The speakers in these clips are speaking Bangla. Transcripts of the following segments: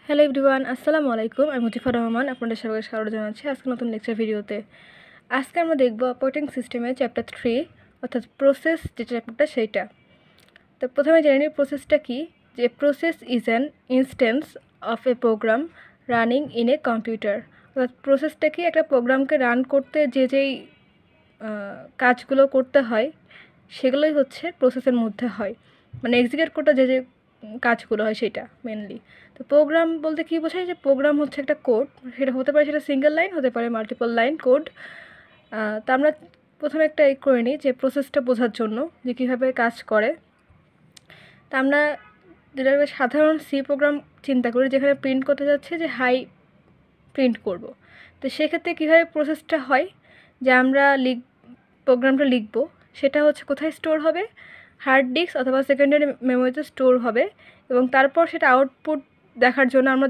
হ্যালো এভরিওয়ান, আসসালামু আলাইকুম। আমি মুজিফুর রহমান, আপনাদের সবাইকে স্বাগত জানাচ্ছি আজকে নতুন লেকচার ভিডিওতে। আজকে আমরা দেখব অপারেটিং সিস্টেমে চ্যাপ্টার 3 অর্থাৎ প্রসেস যে চ্যাপ্টারটা সেইটা। তো প্রথমে জেনে নিই প্রসেসটা কী। যে process is an instance of a program running in a computer. অর্থাৎ প্রসেসটা কি, একটা প্রোগ্রামকে রান করতে যেই কাজগুলো করতে হয় সেগুলোই হচ্ছে প্রসেসের মধ্যে হয়, মানে এক্সিকিউট করতে যে কাজগুলো হয় সেটা মেনলি। তো প্রোগ্রাম বলতে কী বোঝায়, যে প্রোগ্রাম হচ্ছে একটা কোড, সেটা হতে পারে সেটা সিঙ্গেল লাইন, হতে পারে মাল্টিপল লাইন কোড। তা আমরা প্রথমে একটা করে নিই যে প্রসেসটা বোঝার জন্য যে কীভাবে কাজ করে। তা আমরা যেটা সাধারণ সি প্রোগ্রাম চিন্তা করি, যেখানে প্রিন্ট করতে যাচ্ছে যে হাই প্রিন্ট করব। তো সেক্ষেত্রে কীভাবে প্রসেসটা হয়, যে আমরা প্রোগ্রামটা লিখব, সেটা হচ্ছে কোথায় স্টোর হবে, হার্ড ডিস্ক অথবা সেকেন্ডারি মেমোরিতে স্টোর হবে, এবং তারপর সেটা আউটপুট দেখার জন্য আমরা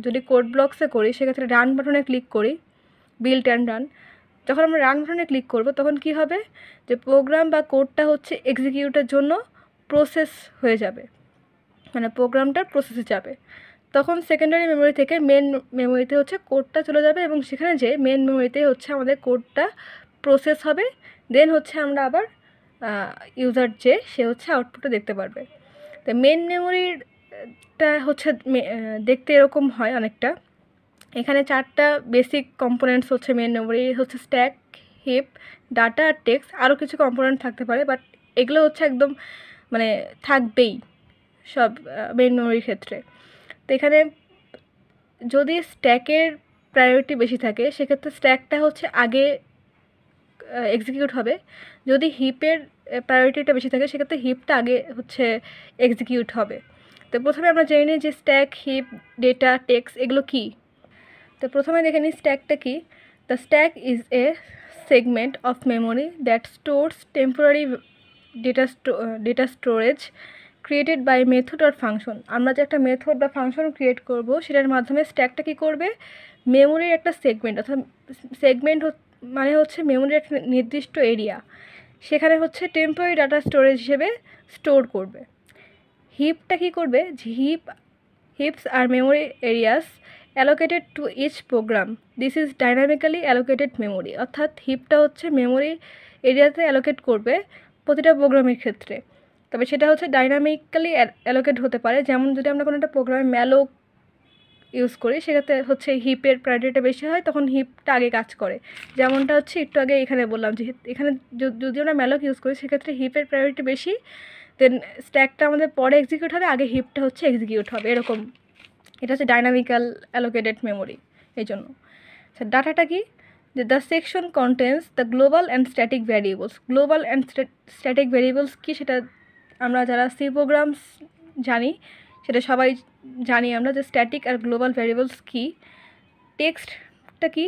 যদি কোড ব্লকসে করি সেক্ষেত্রে রান বাটনে ক্লিক করি, বিল্ড অ্যান্ড রান। যখন আমরা রান বাটনে ক্লিক করব তখন কি হবে, যে প্রোগ্রাম বা কোডটা হচ্ছে এক্সিকিউটের জন্য প্রসেস হয়ে যাবে, মানে প্রোগ্রামটা প্রসেসে যাবে। তখন সেকেন্ডারি মেমোরি থেকে মেন মেমোরিতে হচ্ছে কোডটা চলে যাবে, এবং সেখানে যে মেন মেমোরিতে হচ্ছে আমাদের কোডটা প্রসেস হবে। দেন হচ্ছে আমরা আবার ইউজার সে হচ্ছে আউটপুটটা দেখতে পারবে। তো মেন মেমোরিটা হচ্ছে দেখতে এরকম হয় অনেকটা। এখানে 4টা বেসিক কম্পোনেন্টস হচ্ছে মেন মেমোরি, হচ্ছে স্ট্যাক, হিপ, ডাটা আর টেক্সট। আরও কিছু কম্পোনেন্ট থাকতে পারে, বাট এগুলো হচ্ছে একদম মানে থাকবেই সব মেন মেমোরির ক্ষেত্রে। তো এখানে যদি স্ট্যাকের প্রায়োরিটি বেশি থাকে সেক্ষেত্রে স্ট্যাকটা হচ্ছে আগে এক্সিকিউট হবে। যদি হিপের প্রায়োরিটিটা বেশি থাকে সেক্ষেত্রে হিপটা আগে হচ্ছে এক্সিকিউট হবে। তো প্রথমে আমরা জেনে নিই যে স্ট্যাক, হিপ, ডেটা, টেক্সট এগুলো কী। তো প্রথমে দেখে নিই স্ট্যাকটা কী। The stack is a segment of memory that stores temporary data storage created by method or function. আমরা যে একটা মেথড বা ফাংশন ক্রিয়েট করব সেটার মাধ্যমে স্ট্যাকটা কী করবে, মেমোরির একটা সেগমেন্ট, অর্থাৎ সেগমেন্ট মানে হচ্ছে মেমোরির একটা নির্দিষ্ট এরিয়া, সেখানে হচ্ছে টেম্পোরারি ডাটা স্টোরেজ হিসেবে স্টোর করবে। হিপটা কী করবে, heaps are memory areas allocated to each program, this is dynamically allocated memory. অর্থাৎ হিপটা হচ্ছে মেমোরি এরিয়াতে অ্যালোকেট করবে প্রতিটা প্রোগ্রামের ক্ষেত্রে, তবে সেটা হচ্ছে ডাইনামিক্যালি অ্যালোকেট হতে পারে। যেমন যদি আমরা কোনো একটা প্রোগ্রামে ম্যালোক ইউজ করি সেক্ষেত্রে হচ্ছে হিপের প্রায়োরিটিটা বেশি হয়, তখন হিপটা আগে কাজ করে। যেমনটা হচ্ছে একটু আগে এখানে বললাম যে এখানে যদি আমরা ম্যালোক ইউজ করি সেক্ষেত্রে হিপের প্রায়োরিটি বেশি, দেন স্ট্যাকটা আমাদের পরে এক্সিকিউট হবে, আগে হিপটা হচ্ছে এক্সিকিউট হবে, এরকম। এটা হচ্ছে ডাইনামিক্যাল অ্যালোকেটেড মেমোরি। এই জন্য ডাটাটা কি, যে the section contains the global and static variables. Global and static variables কি, সেটা আমরা যারা সি প্রোগ্রামস জানি সেটা সবাই জানি আমরা, যে স্ট্যাটিক আর গ্লোবাল ভ্যারিয়েবলস কি। টেক্সটটা কি,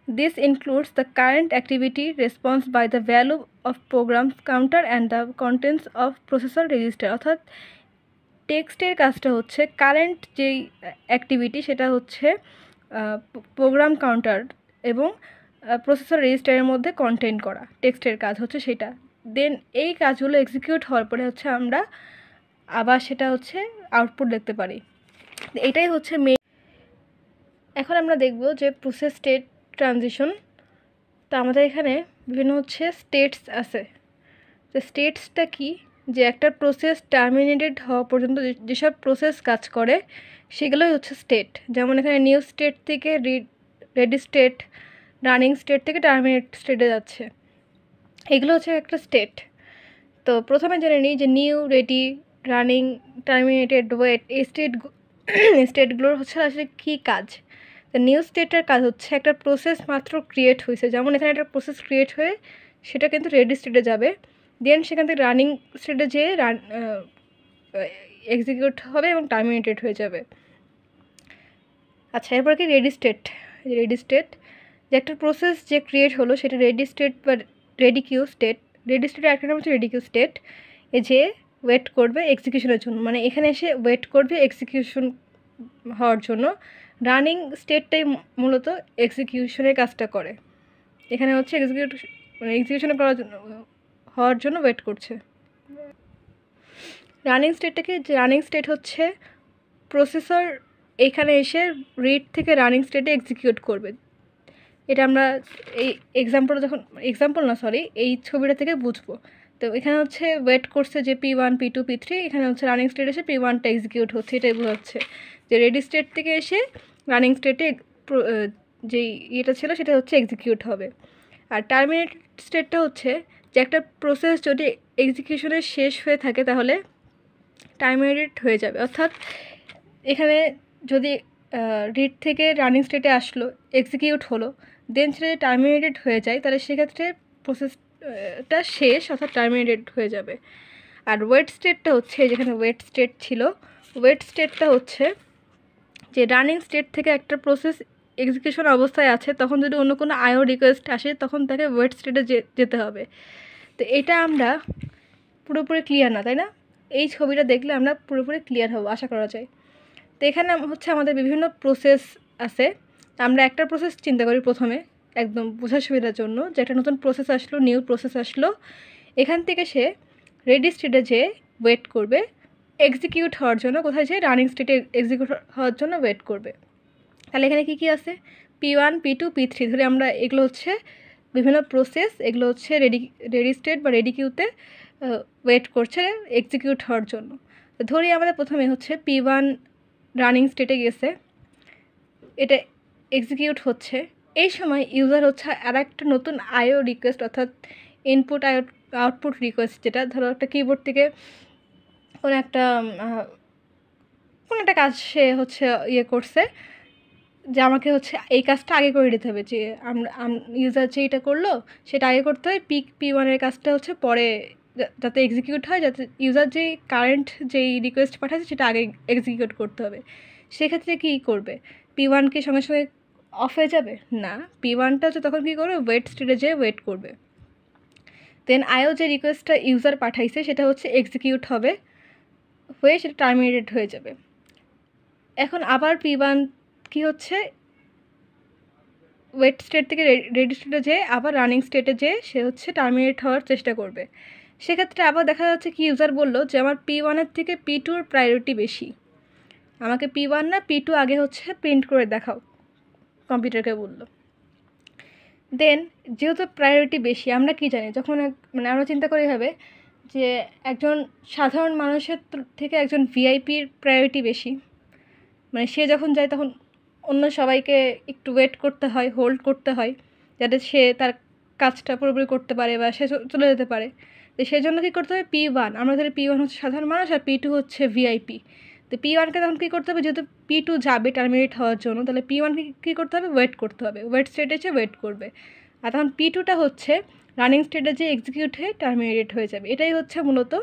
this includes the current activity response by the value of program counter and the contents of processor register. অর্থাৎ টেক্সটের কাজটা হচ্ছে কারেন্ট যেই অ্যাক্টিভিটি সেটা হচ্ছে প্রোগ্রাম কাউন্টার এবং প্রসেসর রেজিস্টারের মধ্যে কন্টেন্ট করা, টেক্সটের কাজ হচ্ছে সেটা। দেন এই কাজগুলো এক্সিকিউট হওয়ার পরে হচ্ছে আমরা আবার সেটা হচ্ছে আউটপুট দেখতে পারি। এটাই হচ্ছে মেইন। এখন আমরা দেখব যে প্রসেস স্টেট ট্রানজিশন। তো আমাদের এখানে বিভিন্ন হচ্ছে স্টেটস আছে। তো স্টেটসটা কি, যে একটা প্রসেস টার্মিনেটেড হওয়া পর্যন্ত যেসব প্রসেস কাজ করে সেগুলোই হচ্ছে স্টেট। যেমন এখানে নিউ স্টেট থেকে রেডি স্টেট, রানিং স্টেট থেকে টার্মিনেট স্টেটে যাচ্ছে, এগুলো হচ্ছে একটা স্টেট। তো প্রথমে জেনে নিই যে new, ready, running, terminated, wait, এই স্টেটগুলোর হচ্ছে আসলে কী কাজ। তো নিউ স্টেটের কাজ হচ্ছে একটা প্রসেস মাত্র ক্রিয়েট হয়েছে, যেমন এখানে একটা প্রসেস ক্রিয়েট হয়ে সেটা কিন্তু রেডি স্টেটে যাবে, দেন সেখান থেকে রানিং স্টেটে যেয়ে এক্সিকিউট হবে এবং টার্মিনেটেড হয়ে যাবে। আচ্ছা, এরপর কি রেডি স্টেট। রেডি স্টেট যে একটা প্রসেস যে ক্রিয়েট হলো সেটা রেডি স্টেট বা রেডি কিউ স্টেট। রেডি স্টেটের একটা নাম হচ্ছে রেডি কিউ স্টেট। এ যে ওয়েট করবে এক্সিকিউশনের জন্য, মানে এখানে এসে ওয়েট করবে এক্সিকিউশন হওয়ার জন্য। রানিং স্টেটটাই মূলত এক্সিকিউশনের কাজটা করে, এখানে হচ্ছে এক্সিকিউশন হওয়ার জন্য ওয়েট করছে। রানিং স্টেটটাকে, রানিং স্টেট হচ্ছে প্রসেসর এখানে এসে রিড থেকে রানিং স্টেটে এক্সিকিউট করবে। এটা আমরা এই এই ছবিটা থেকে বুঝবো। তো এখানে হচ্ছে ওয়েট করছে যে P1 P2 P3, এখানে হচ্ছে রানিং স্টেট এসে P1টা এক্সিকিউট হচ্ছে, এটাই বোঝাচ্ছে যে রেডি স্টেট থেকে এসে রানিং স্টেটে যেই ইয়েটা ছিল সেটা হচ্ছে এক্সিকিউট হবে। আর টার্মিনেট স্টেটটা হচ্ছে যে একটা প্রসেস যদি এক্সিকিউশনের শেষ হয়ে থাকে তাহলে টার্মিনেট হয়ে যাবে। অর্থাৎ এখানে যদি রিড থেকে রানিং স্টেটে আসলো, এক্সিকিউট হলো, দেন সেটা যদি টার্মিনেটেড হয়ে যায় তাহলে সেক্ষেত্রে প্রসেসটা শেষ, অর্থাৎ টার্মিনেটেড হয়ে যাবে। আর ওয়েট স্টেটটা হচ্ছে, যেখানে ওয়েট স্টেট ছিল, ওয়েট স্টেটটা হচ্ছে যে রানিং স্টেট থেকে একটা প্রসেস এক্সিকিউশন অবস্থায় আছে, তখন যদি অন্য কোনো আইও রিকোয়েস্ট আসে তখন তাকে ওয়েট স্টেটে যেতে হবে। তো এটা আমরা পুরোপুরি ক্লিয়ার না, তাই না? এই ছবিটা দেখলে আমরা পুরোপুরি ক্লিয়ার হব আশা করা যায়। তো এখানে হচ্ছে আমাদের বিভিন্ন প্রসেস আছে। আমরা একটা প্রসেস চিন্তা করি প্রথমে, একদম বোঝার সুবিধার জন্য, যে একটা নতুন প্রসেস আসলো, নিউ প্রসেস আসলো, এখান থেকে সে রেডি স্টেটে যেয়ে ওয়েট করবে এক্সিকিউট হওয়ার জন্য। কোথায় যেয়ে? রানিং স্টেটে এক্সিকিউট হওয়ার জন্য ওয়েট করবে। তাহলে এখানে কী কী আছে? P1 P2 P3 ধরে আমরা, এগুলো হচ্ছে বিভিন্ন প্রসেস, এগুলো হচ্ছে রেডি স্টেট বা রেডি কিউতে ওয়েট করছে এক্সিকিউট হওয়ার জন্য। তো ধরি আমাদের প্রথমে হচ্ছে P1 রানিং স্টেটে গেছে, এটা এক্সিকিউট হচ্ছে। এই সময় ইউজার হচ্ছে আর একটা নতুন আইও রিকোয়েস্ট, অর্থাৎ ইনপুট আউটপুট রিকোয়েস্ট, যেটা ধরো একটা কিবোর্ড থেকে কোনো একটা কাজ সে হচ্ছে করছে, যে আমাকে হচ্ছে এই কাজটা আগে করে দিতে হবে, যে ইউজার যে এটা করলো সেটা আগে করতে হয়, P1-এর কাজটা হচ্ছে পরে যাতে এক্সিকিউট হয়, যাতে ইউজার যেই কারেন্ট যেই রিকোয়েস্ট পাঠাচ্ছে সেটা আগে এক্সিকিউট করতে হবে। সেক্ষেত্রে কী করবে? P1 কি সঙ্গে সঙ্গে অফ হয়ে যাবে? না, P1টা হচ্ছে তখন কী করবে? ওয়েট স্টেটে যেয়ে ওয়েট করবে। দেন আইও যে রিকোয়েস্টটা ইউজার পাঠাইছে সেটা হচ্ছে এক্সিকিউট হবে, হয়ে সেটা টার্মিনেটেড হয়ে যাবে। এখন আবার P1 কি হচ্ছে? ওয়েট স্টেট থেকে রেডি স্টেটে যেয়ে আবার রানিং স্টেটে যেয়ে সে হচ্ছে টার্মিনেট হওয়ার চেষ্টা করবে। সেক্ষেত্রে আবার দেখা যাচ্ছে কি ইউজার বললো যে আমার P1-এর থেকে P2-র প্রায়োরিটি বেশি, আমাকে P1 না P2 আগে হচ্ছে প্রিন্ট করে দেখাও, কম্পিউটারকে বললো। দেন যেহেতু প্রায়োরিটি বেশি, আমরা কি জানি, যখন আমরা চিন্তা করি হবে যে একজন সাধারণ মানুষের থেকে একজন ভিআইপির প্রায়োরিটি বেশি, মানে সে যখন যায় তখন অন্য সবাইকে একটু ওয়েট করতে হয়, হোল্ড করতে হয়, যাতে সে তার কাজটা পুরোপুরি করতে পারে বা সে চলে যেতে পারে। তো সেই জন্য কী করতে হবে? P1, আমরা ধরি P1 হচ্ছে সাধারণ মানুষ আর P2 হচ্ছে ভিআইপি। তো P1-কে তখন কী করতে হবে? যেহেতু P2 যাবে টার্মিনেট হওয়ার জন্য, তাহলে P1-কে কী করতে হবে? ওয়েট করতে হবে, ওয়েট স্টেটে এসে ওয়েট করবে। আর তখন P2টা হচ্ছে রানিং স্টেটে যে এক্সিকিউট হয়ে টার্মিনেট হয়ে যাবে। এটাই হচ্ছে মূলত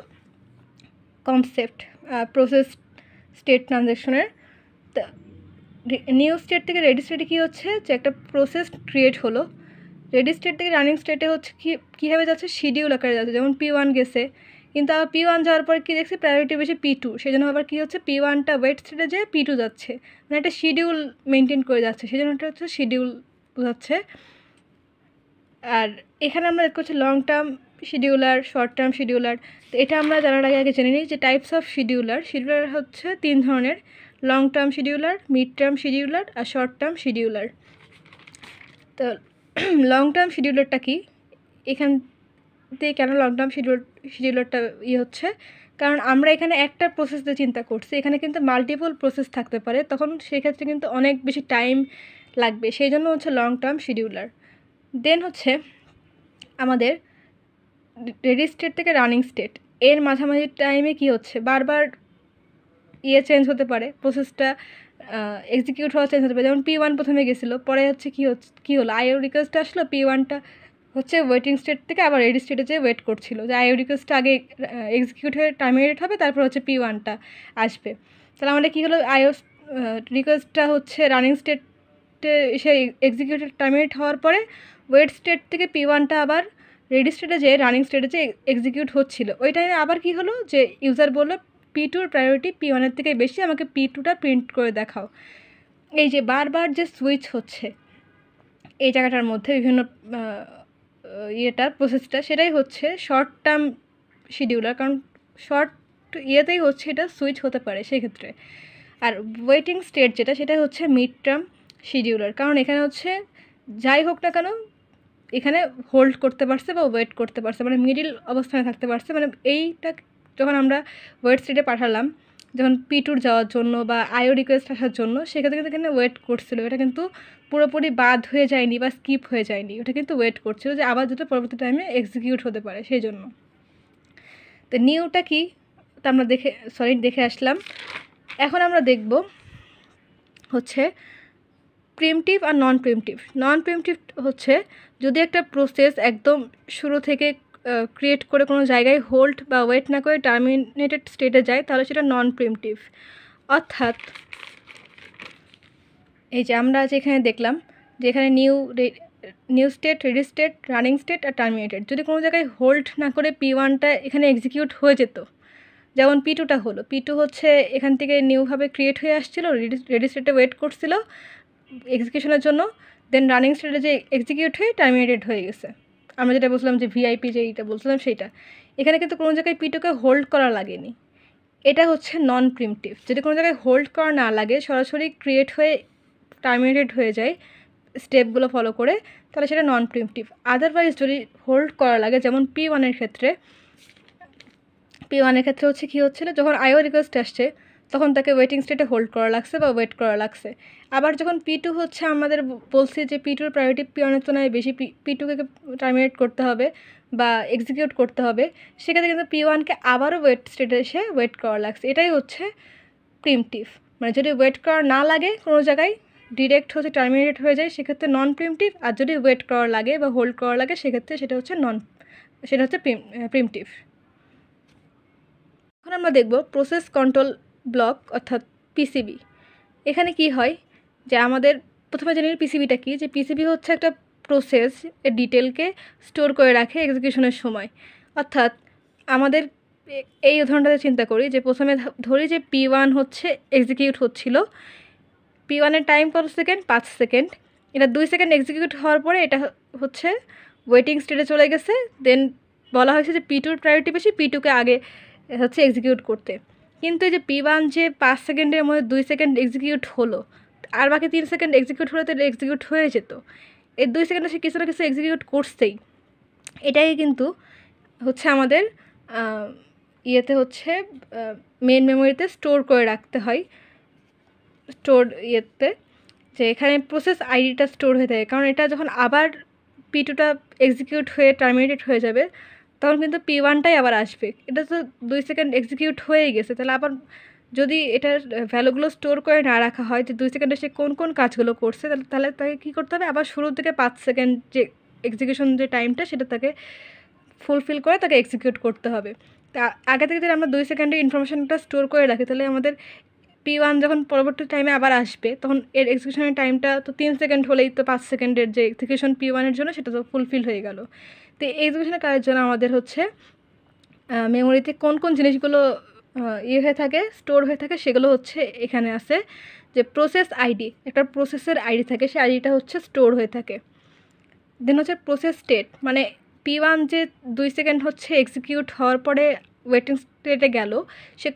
কনসেপ্ট প্রসেস স্টেট ট্রানজ্যাকশনের। নিউ স্টেট থেকে রেডি স্টেটে কী হচ্ছে? যে একটা প্রসেস ক্রিয়েট হলো, রেডি স্টেট থেকে রানিং স্টেটে হচ্ছে কীভাবে যাচ্ছে? শিডিউল আকারে যাচ্ছে। যেমন P1 গেছে, কিন্তু আবার P1 যাওয়ার পরে কী দেখছি? প্রায়োরিটি বেশি P2, সেই জন্য আবার কী হচ্ছে? P1টা ওয়েট স্টেটে যেয়ে P2 যাচ্ছে, মানে একটা শিডিউল মেনটেন করে যাচ্ছে, সেই জন্য এটা হচ্ছে শিডিউল বোঝাচ্ছে। আর এখানে আমরা দেখতে হচ্ছে long term scheduler, short term scheduler. তো এটা আমরা জানার আগে জেনে নিই যে টাইপস অফ শিডিউলার হচ্ছে 3 ধরনের: long term scheduler, mid term scheduler আর শর্ট টার্ম শিডিউলার। তো লং টার্ম শিডিউলারটা কি? এখান থেকে কেন লং টার্ম শিডিউলারটা হচ্ছে, কারণ আমরা এখানে একটা প্রসেস দিয়ে চিন্তা করছি, এখানে কিন্তু মাল্টিপল প্রসেস থাকতে পারে, তখন সেক্ষেত্রে কিন্তু অনেক বেশি টাইম লাগবে, সেই জন্য হচ্ছে লং টার্ম শিডিউলার। দেন হচ্ছে আমাদের রেডি স্টেট থেকে রানিং স্টেট, এর মাঝামাঝি টাইমে কি হচ্ছে? বারবার চেঞ্জ হতে পারে, প্রসেসটা এক্সিকিউট হওয়া চেঞ্জ হতে পারে। যেমন P1 প্রথমে গেছিলো, পরে হচ্ছে কী হলো? আইও রিকোয়েস্ট আসলো, P1টা হচ্ছে ওয়েটিং স্টেট থেকে আবার রেডি স্টেটে যেয়ে ওয়েট করছিল, যে আইও রিকোয়েস্টটা আগে এক্সিকিউট হয়ে টার্মিনেট হবে, তারপর হচ্ছে P1টা আসবে। তাহলে আমাদের কী হলো? আইও রিকোয়েস্টটা হচ্ছে রানিং স্টেটে এসে এক্সিকিউটেড টার্মিনেট হওয়ার পরে ওয়েট স্টেট থেকে P1টা আবার রেডি স্টেটে যেয়ে রানিং স্টেটে যে এক্সিকিউট হচ্ছিল, ওই টাইমে আবার কী হলো? যে ইউজার বললো P2-র প্রায়োরিটি P1-এর থেকে বেশি, আমাকে P2টা প্রিন্ট করে দেখাও। এই যে বারবার যে সুইচ হচ্ছে এই জায়গাটার মধ্যে বিভিন্ন প্রসেসটা, সেটাই হচ্ছে শর্ট টার্ম শিডিউলার, কারণ শর্ট হচ্ছে এটা সুইচ হতে পারে সেক্ষেত্রে। আর ওয়েটিং স্টেট যেটা সেটা হচ্ছে মিড টার্ম শিডিউলার, কারণ এখানে হচ্ছে যাই হোক না কেন এখানে হোল্ড করতে পারছে বা ওয়েট করতে পারছে, মানে মিডিল অবস্থানে থাকতে পারছে। মানে এইটা যখন আমরা ওয়েট স্টেটে পাঠালাম যখন P2 যাওয়ার জন্য বা আইও রিকোয়েস্ট আসার জন্য, সেক্ষেত্রে কিন্তু এখানে ওয়েট করছিল, এটা কিন্তু পুরোপুরি বাদ হয়ে যায়নি বা স্কিপ হয়ে যায়নি, ওটা কিন্তু ওয়েট করছিল যে আবার যেটা পরবর্তী টাইমে এক্সিকিউট হতে পারে সেই জন্য। তো নিউটা কি তা আমরা দেখে আসলাম। এখন আমরা দেখব হচ্ছে প্রিমটিভ আর নন প্রিমটিভ। নন প্রিমটিভ হচ্ছে যদি একটা প্রসেস একদম শুরু থেকে ক্রিয়েট করে কোনো জায়গায় হোল্ড বা ওয়েট না করে টার্মিনেটেড স্টেটে যায় তাহলে সেটা নন প্রিমটিভ। অর্থাৎ এই যে আমরা যেখানে দেখলাম যে এখানে new state, ready state, running state আর টার্মিনেটেড, যদি কোনো জায়গায় হোল্ড না করে P1টা এখানে এক্সিকিউট হয়ে যেত, যেমন P2টা হলো, P2 হচ্ছে এখান থেকে নিউভাবে ক্রিয়েট হয়ে আসছিলো, রেডি স্টেটে ওয়েট করছিল এক্সিকিউশনের জন্য, দেন রানিং স্টেটে যে এক্সিকিউট হয়ে টার্মিনেটেড হয়ে গেছে। আমরা যেটা বলছিলাম যে VIP যেইটা বলছিলাম সেইটা, এখানে কিন্তু কোনো জায়গায় P2কে হোল্ড করা লাগেনি, এটা হচ্ছে নন প্রিমটিভ। যদি কোনো জায়গায় হোল্ড করা না লাগে, সরাসরি ক্রিয়েট হয়ে টার্মিনেটেড হয়ে যায় স্টেপগুলো ফলো করে, তাহলে সেটা নন প্রিমটিভ। আদারওয়াইজ যদি হোল্ড করা লাগে, যেমন P1-এর ক্ষেত্রে হচ্ছে কী হচ্ছিলো, যখন আইও রিকোয়েস্ট আসছে তখন তাকে ওয়েটিং স্টেটে হোল্ড করা লাগছে বা ওয়েট করা লাগছে। আবার যখন P2 হচ্ছে আমাদের বলছি যে P2-র প্রায়োরিটি P1-এর তুলনায় বেশি, P2-কে টার্মিনেট করতে হবে বা এক্সিকিউট করতে হবে, সেক্ষেত্রে কিন্তু P1-কে আবারও ওয়েট স্টেটে এসে ওয়েট করা লাগছে, এটাই হচ্ছে প্রিমটিভ। মানে যদি ওয়েট করা না লাগে কোনো জায়গায়, ডিরেক্ট হচ্ছে টার্মিনেটেড হয়ে যায়, সেক্ষেত্রে নন প্রিমটিভ। আর যদি ওয়েট করা লাগে বা হোল্ড করা লাগে সেক্ষেত্রে সেটা হচ্ছে প্রিমটিভ। এখন আমরা দেখব প্রসেস কন্ট্রোল ব্লক অর্থাৎ PCB। এখানে কি হয় যে আমাদের প্রথমে জেনে নিই PCBটা কি, যে PCB হচ্ছে একটা প্রসেস এর ডিটেলকে স্টোর করে রাখে এক্সিকিউশনের সময়। অর্থাৎ আমাদের এই উদাহরণটাতে চিন্তা করি যে প্রথমে ধরি যে P1 হচ্ছে এক্সিকিউট হচ্ছিল, P1-এর টাইম কত সেকেন্ড, 5 সেকেন্ড। এটা 2 সেকেন্ড এক্সিকিউট হওয়ার পরে এটা হচ্ছে ওয়েটিং স্টেটে চলে গেছে, দেন বলা হয়েছে যে P2-র প্রায়োরিটি বেশি, P2-কে আগে হচ্ছে এক্সিকিউট করতে। কিন্তু এই যে P1 যে 5 সেকেন্ডের মধ্যে 2 সেকেন্ড এক্সিকিউট হলো, আর বাকি 3 সেকেন্ড এক্সিকিউট হলে তো এক্সিকিউট হয়ে যেত, এই 2 সেকেন্ডে সে কিছু না কিছু এক্সিকিউট করছেই। এটাই কিন্তু হচ্ছে আমাদের ইয়েতে হচ্ছে মেন মেমোরিতে স্টোর করে রাখতে হয়, ইয়েতে যে এখানে প্রসেস আইডিটা স্টোর হয়ে থাকে, কারণ এটা যখন আবার P2টা এক্সিকিউট হয়ে টার্মিনেটেড হয়ে যাবে তখন কিন্তু P1টাই আবার আসবে। এটা তো 2 সেকেন্ড এক্সিকিউট হয়েই গেছে, তাহলে আবার যদি এটার ভ্যালুগুলো স্টোর করে না রাখা হয় যে 2 সেকেন্ডে সে কোন কোন কাজগুলো করছে, তাহলে তাকে কী করতে হবে, আবার শুরু থেকে 5 সেকেন্ড যে এক্সিকিউশন যে টাইমটা সেটা তাকে ফুলফিল করে তাকে এক্সিকিউট করতে হবে। তা আগে থেকে যদি আমরা 2 সেকেন্ডে ইনফরমেশনটা স্টোর করে রাখি, তাহলে আমাদের P1 যখন পরবর্তী টাইমে আবার আসবে তখন এর এক্সিকিউশনের টাইমটা তো 3 সেকেন্ড হলেই তো 5 সেকেন্ডের যে এক্সিকিউশন P1-এর জন্য সেটা তো ফুলফিল হয়ে গেল। তো এই এক্সিকিউশনের কাজের জন্য আমাদের হচ্ছে মেমোরিতে কোন কোন জিনিসগুলো হয়ে থাকে, স্টোর হয়ে থাকে, সেগুলো হচ্ছে এখানে আছে যে প্রসেস আইডি, একটা প্রসেসের আইডি থাকে, সেই আইডিটা হচ্ছে স্টোর হয়ে থাকে। দেন হচ্ছে প্রসেস স্টেট, মানে P1 যে 2 সেকেন্ড হচ্ছে এক্সিকিউট হওয়ার পরে ওয়েটিং স্টেটে গেল, সে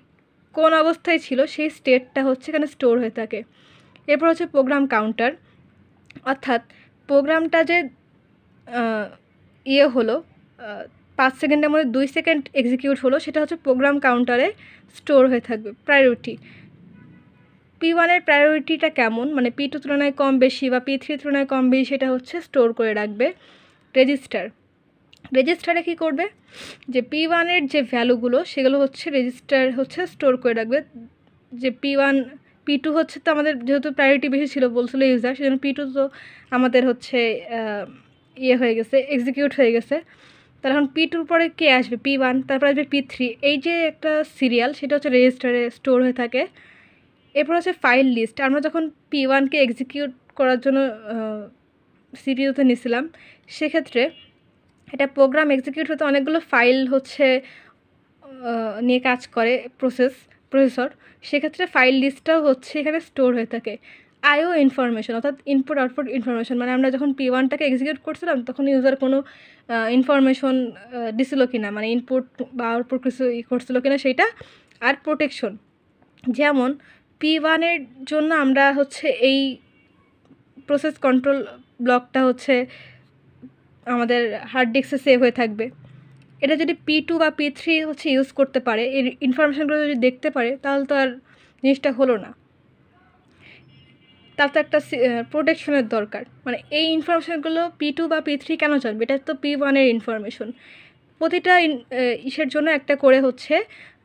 কোন অবস্থায় ছিল সেই স্টেটটা হচ্ছে এখানে স্টোর হয়ে থাকে। এরপর হচ্ছে প্রোগ্রাম কাউন্টার, অর্থাৎ প্রোগ্রামটা যে হলো 5 সেকেন্ডের মধ্যে 2 সেকেন্ড এক্সিকিউট হলো, সেটা হচ্ছে প্রোগ্রাম কাউন্টারে স্টোর হয়ে থাকবে। প্রায়োরিটি, P1-এর প্রায়োরিটিটা কেমন, মানে P2 তুলনায় কম বেশি বা P3 তুলনায় কম বেশি, সেটা হচ্ছে স্টোর করে রাখবে। রেজিস্টারে কী করবে, যে P1-এর যে ভ্যালুগুলো সেগুলো হচ্ছে রেজিস্টার হচ্ছে স্টোর করে রাখবে। যে P2 হচ্ছে তো আমাদের যেহেতু প্রায়োরিটি বেশি ছিল বলছিল ইউজার, সেজন্য P2 তো আমাদের হচ্ছে হয়ে গেছে, এক্সিকিউট হয়ে গেছে। তাহলে এখন P2-র পরে কে আসবে, P1, তারপর আসবে P3, এই যে একটা সিরিয়াল সেটা হচ্ছে রেজিস্টারে স্টোর হয়ে থাকে। এরপর হচ্ছে ফাইল লিস্ট, আমরা যখন P1-কে এক্সিকিউট করার জন্য সিপিইউতে নিয়েছিলাম, সেক্ষেত্রে এটা প্রোগ্রাম এক্সিকিউট হতে অনেকগুলো ফাইল হচ্ছে নিয়ে কাজ করে প্রসেসর, সেক্ষেত্রে ফাইল লিস্টটাও হচ্ছে এখানে স্টোর হয়ে থাকে। আইও ইনফরমেশন, অর্থাৎ ইনপুট আউটপুট ইনফরমেশন, মানে আমরা যখন P1-টাকে এক্সিকিউট করছিলাম তখন ইউজার কোনো ইনফরমেশন দিছিল কিনা, মানে ইনপুট বা আউটপুট কিছু করছিল কিনা সেইটা। আর প্রোটেকশন, যেমন P1-এর জন্য আমরা হচ্ছে এই প্রসেস কন্ট্রোল ব্লকটা হচ্ছে আমাদের হার্ড ডিস্কে সেভ হয়ে থাকবে। এটা যদি P2 বা P3 হচ্ছে ইউজ করতে পারে, এর ইনফরমেশানগুলো যদি দেখতে পারে, তাহলে তো আর জিনিসটা হলো না। তার তো একটা প্রোটেকশনের দরকার। মানে এই ইনফরমেশানগুলো P2 বা P3 কেন জানবে? এটা তো P1-এর ইনফরমেশন। প্রতিটা ইসের জন্য একটা করে হচ্ছে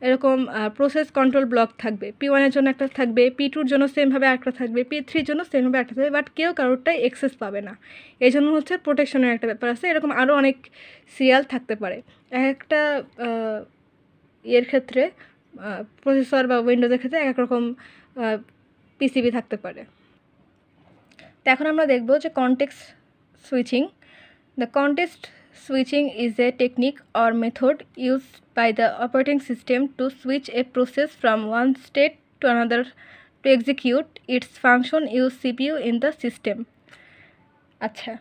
এরকম প্রসেস কন্ট্রোল ব্লক থাকবে। P1-এর জন্য একটা থাকবে, P2-র জন্য সেমভাবে একটা থাকবে, P3-র জন্য সেমভাবে একটা থাকবে, বাট কেউ কারোরটাই অ্যাক্সেস পাবে না। এই জন্য হচ্ছে প্রোটেকশনের একটা ব্যাপার আছে। এরকম আরও অনেক সিরিয়াল থাকতে পারে। একটা এর ক্ষেত্রে প্রসেসর বা উইন্ডোজের ক্ষেত্রে এক এক রকম পিসিবি থাকতে পারে। তো এখন আমরা দেখব যে context switching. The context switching is a technique or method used by the operating system to switch a process from one state to another to execute its function use CPU in the system. আচ্ছা,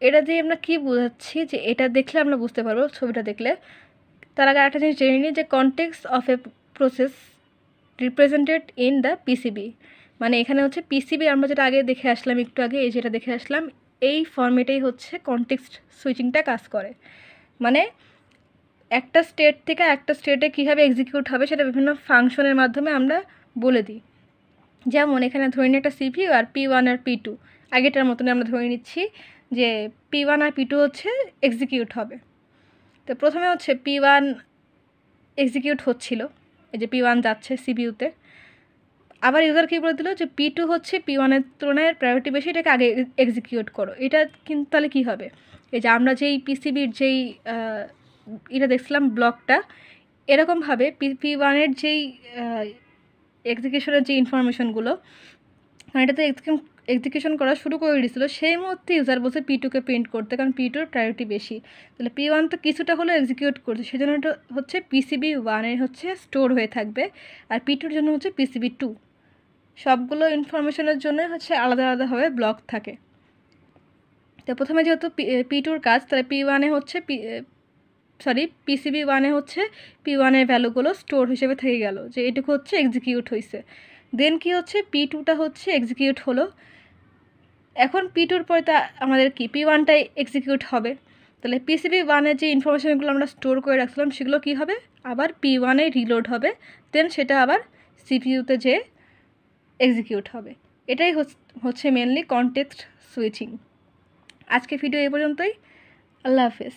এটা দিয়ে আমরা কি বোঝাচ্ছি যে এটা দেখলে আমরা বুঝতে পারবো, ছবিটা দেখলে। তার আগে একটা জিনিস জেনে নিই যে context of a process represented in the PCB. মানে এখানে হচ্ছে পিসিবি আমরা যেটা আগে দেখে আসলাম, একটু আগে এই যেটা দেখে আসলাম, এই ফর্মেটেই হচ্ছে কনটেক্সট সুইচিংটা কাজ করে। মানে একটা স্টেট থেকে একটা স্টেটে কীভাবে এক্সিকিউট হবে সেটা বিভিন্ন ফাংশনের মাধ্যমে আমরা বলে দিই। যেমন এখানে ধরে নিই একটা সিপিইউ আর P1 আর P2, আগেটার মতনই আমরা ধরে নিচ্ছি যে P1 আর P2 হচ্ছে এক্সিকিউট হবে। তো প্রথমে হচ্ছে P1 এক্সিকিউট হচ্ছিল, এই যে P1 যাচ্ছে সিপিইউতে। আবার ইউজার কী বলে দিল যে P2 হচ্ছে P1-এর তুলনায় প্রায়োরিটি বেশি, এটাকে আগে এক্সিকিউট করো। এটা কিন্তু তাহলে কী হবে, এই যে আমরা যেই পিসিবির যেই এটা দেখছিলাম ব্লকটা, এরকমভাবে P1-এর যেই এক্সিকিউশনের যে ইনফরমেশনগুলো, এটাতে এক্সিকিউশন করা শুরু করে দিয়েছিল, সেই মুহূর্তে ইউজার বলছে P2-কে প্রিন্ট করতে, কারণ P2-র প্রায়োরিটি বেশি। তাহলে P1 তো কিছুটা হলেও এক্সিকিউট করছে, সেজন্য এটা হচ্ছে PCB1-এ হচ্ছে স্টোর হয়ে থাকবে, আর P2-র জন্য হচ্ছে PCB2। সবগুলো ইনফরমেশনের জন্য হচ্ছে আলাদা আলাদাভাবে ব্লক থাকে। তো প্রথমে যেহেতু P2-র কাজ, তাহলে P1-এ হচ্ছে PCB1-এ হচ্ছে P1-এর ভ্যালুগুলো স্টোর হিসেবে থেকে গেল, যে এটুকু হচ্ছে এক্সিকিউট হয়েছে। দেন কি হচ্ছে P2টা হচ্ছে এক্সিকিউট হলো। এখন P2-র পরে তা আমাদের কি P1-টাই এক্সিকিউট হবে। তাহলে PCB1-এর যে ইনফরমেশনগুলো আমরা স্টোর করে রাখছিলাম সেগুলো কি হবে, আবার P1-এ রিলোড হবে, দেন সেটা আবার সিপিইউতে যেয়ে এক্সিকিউট হবে। এটাই হচ্ছে মেনলি কনটেক্সট সুইচিং। আজকে ভিডিও এই পর্যন্তই। আল্লাহ হাফেজ।